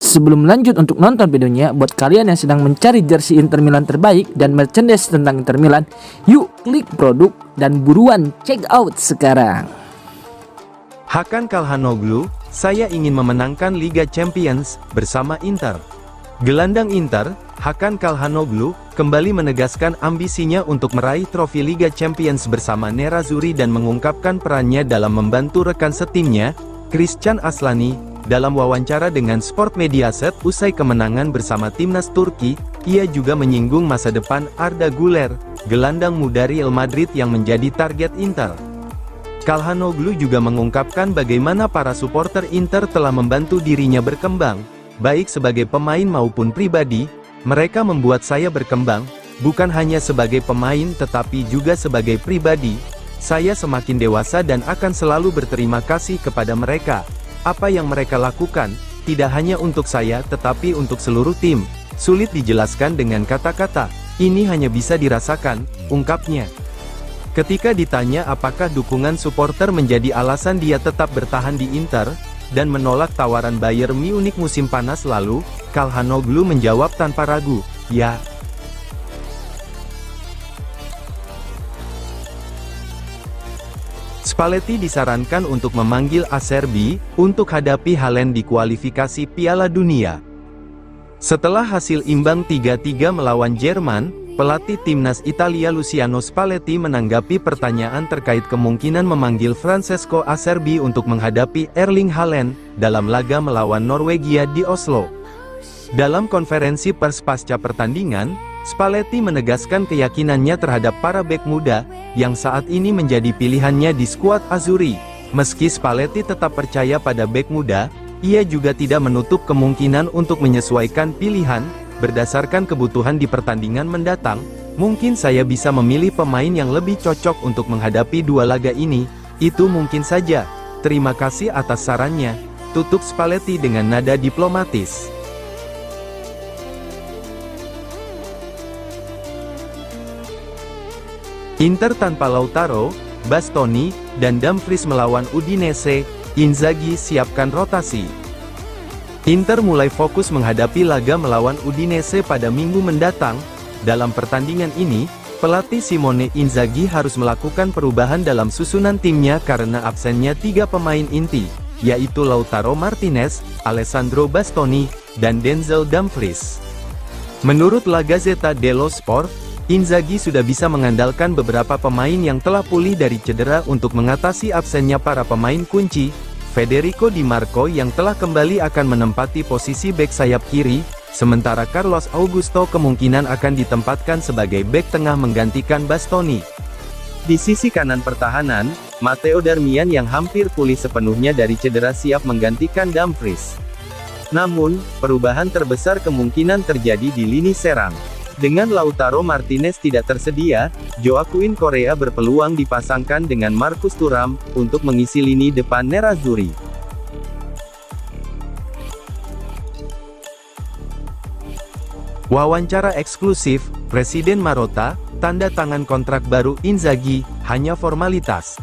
Sebelum lanjut untuk nonton videonya, buat kalian yang sedang mencari jersey Inter Milan terbaik dan merchandise tentang Inter Milan, yuk klik produk dan buruan check out sekarang. Hakan Calhanoglu, saya ingin memenangkan Liga Champions bersama Inter. Gelandang Inter, Hakan Calhanoglu, kembali menegaskan ambisinya untuk meraih trofi Liga Champions bersama Nerazzurri dan mengungkapkan perannya dalam membantu rekan setimnya, Christian Aslani. Dalam wawancara dengan Sport Mediaset usai kemenangan bersama timnas Turki, ia juga menyinggung masa depan Arda Güler, gelandang muda Real Madrid yang menjadi target Inter. Calhanoglu juga mengungkapkan bagaimana para supporter Inter telah membantu dirinya berkembang, baik sebagai pemain maupun pribadi. Mereka membuat saya berkembang, bukan hanya sebagai pemain tetapi juga sebagai pribadi. Saya semakin dewasa dan akan selalu berterima kasih kepada mereka. Apa yang mereka lakukan, tidak hanya untuk saya tetapi untuk seluruh tim. Sulit dijelaskan dengan kata-kata, ini hanya bisa dirasakan, ungkapnya. Ketika ditanya apakah dukungan supporter menjadi alasan dia tetap bertahan di Inter, dan menolak tawaran Bayern Munich musim panas lalu, Calhanoglu menjawab tanpa ragu, ya. Spalletti disarankan untuk memanggil Acerbi untuk hadapi Haaland di kualifikasi Piala Dunia. Setelah hasil imbang 3-3 melawan Jerman, pelatih timnas Italia Luciano Spalletti menanggapi pertanyaan terkait kemungkinan memanggil Francesco Acerbi untuk menghadapi Erling Haaland dalam laga melawan Norwegia di Oslo. Dalam konferensi pers pasca pertandingan, Spalletti menegaskan keyakinannya terhadap para bek muda, yang saat ini menjadi pilihannya di skuad Azzurri. Meski Spalletti tetap percaya pada bek muda, ia juga tidak menutup kemungkinan untuk menyesuaikan pilihan, berdasarkan kebutuhan di pertandingan mendatang. Mungkin saya bisa memilih pemain yang lebih cocok untuk menghadapi dua laga ini, itu mungkin saja. Terima kasih atas sarannya, tutup Spalletti dengan nada diplomatis. Inter tanpa Lautaro, Bastoni, dan Dumfries melawan Udinese, Inzaghi siapkan rotasi. Inter mulai fokus menghadapi laga melawan Udinese pada minggu mendatang. Dalam pertandingan ini, pelatih Simone Inzaghi harus melakukan perubahan dalam susunan timnya karena absennya 3 pemain inti, yaitu Lautaro Martinez, Alessandro Bastoni, dan Denzel Dumfries. Menurut La Gazzetta dello Sport, Inzaghi sudah bisa mengandalkan beberapa pemain yang telah pulih dari cedera untuk mengatasi absennya para pemain kunci. Federico Di Marco yang telah kembali akan menempati posisi bek sayap kiri, sementara Carlos Augusto kemungkinan akan ditempatkan sebagai bek tengah menggantikan Bastoni. Di sisi kanan pertahanan, Matteo Darmian yang hampir pulih sepenuhnya dari cedera siap menggantikan Dumfries. Namun, perubahan terbesar kemungkinan terjadi di lini serang. Dengan Lautaro Martinez tidak tersedia, Joaquin Correa berpeluang dipasangkan dengan Marcus Thuram untuk mengisi lini depan Nerazzurri. Wawancara eksklusif, Presiden Marotta, tanda tangan kontrak baru Inzaghi, hanya formalitas.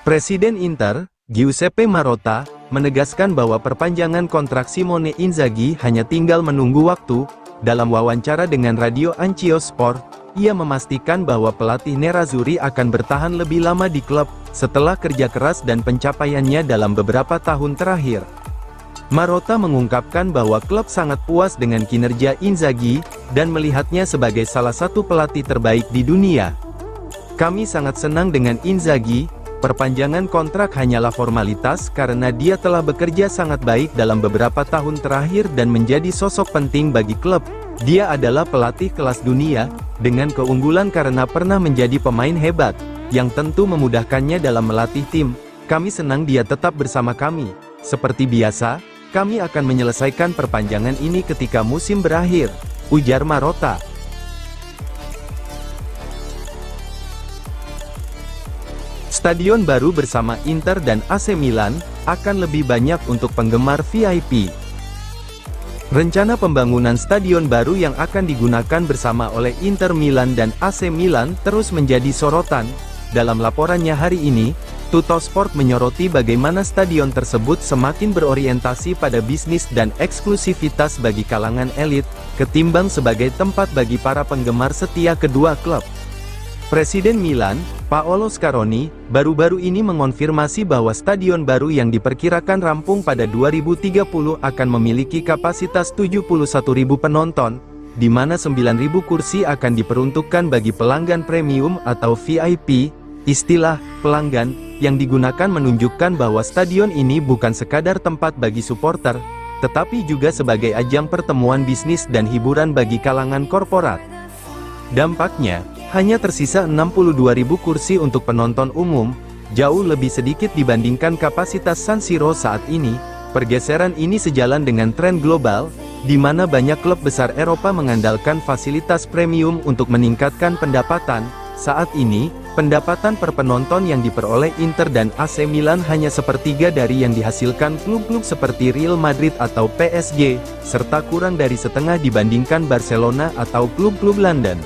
Presiden Inter, Giuseppe Marotta, menegaskan bahwa perpanjangan kontrak Simone Inzaghi hanya tinggal menunggu waktu. Dalam wawancara dengan Radio Anch'io Sport, ia memastikan bahwa pelatih Nerazzurri akan bertahan lebih lama di klub, setelah kerja keras dan pencapaiannya dalam beberapa tahun terakhir. Marotta mengungkapkan bahwa klub sangat puas dengan kinerja Inzaghi, dan melihatnya sebagai salah satu pelatih terbaik di dunia. Kami sangat senang dengan Inzaghi, perpanjangan kontrak hanyalah formalitas karena dia telah bekerja sangat baik dalam beberapa tahun terakhir dan menjadi sosok penting bagi klub. Dia adalah pelatih kelas dunia, dengan keunggulan karena pernah menjadi pemain hebat, yang tentu memudahkannya dalam melatih tim. Kami senang dia tetap bersama kami. Seperti biasa, kami akan menyelesaikan perpanjangan ini ketika musim berakhir, ujar Marotta. Stadion baru bersama Inter dan AC Milan, akan lebih banyak untuk penggemar VIP. Rencana pembangunan stadion baru yang akan digunakan bersama oleh Inter Milan dan AC Milan terus menjadi sorotan. Dalam laporannya hari ini, Tuttosport menyoroti bagaimana stadion tersebut semakin berorientasi pada bisnis dan eksklusivitas bagi kalangan elit, ketimbang sebagai tempat bagi para penggemar setia kedua klub. Presiden Milan, Paolo Scaroni, baru-baru ini mengonfirmasi bahwa stadion baru yang diperkirakan rampung pada 2030 akan memiliki kapasitas 71.000 penonton, di mana 9.000 kursi akan diperuntukkan bagi pelanggan premium atau VIP. Istilah pelanggan yang digunakan menunjukkan bahwa stadion ini bukan sekadar tempat bagi supporter, tetapi juga sebagai ajang pertemuan bisnis dan hiburan bagi kalangan korporat. Dampaknya, hanya tersisa 62.000 kursi untuk penonton umum, jauh lebih sedikit dibandingkan kapasitas San Siro saat ini. Pergeseran ini sejalan dengan tren global, di mana banyak klub besar Eropa mengandalkan fasilitas premium untuk meningkatkan pendapatan. Saat ini, pendapatan per penonton yang diperoleh Inter dan AC Milan hanya sepertiga dari yang dihasilkan klub-klub seperti Real Madrid atau PSG, serta kurang dari setengah dibandingkan Barcelona atau klub-klub London.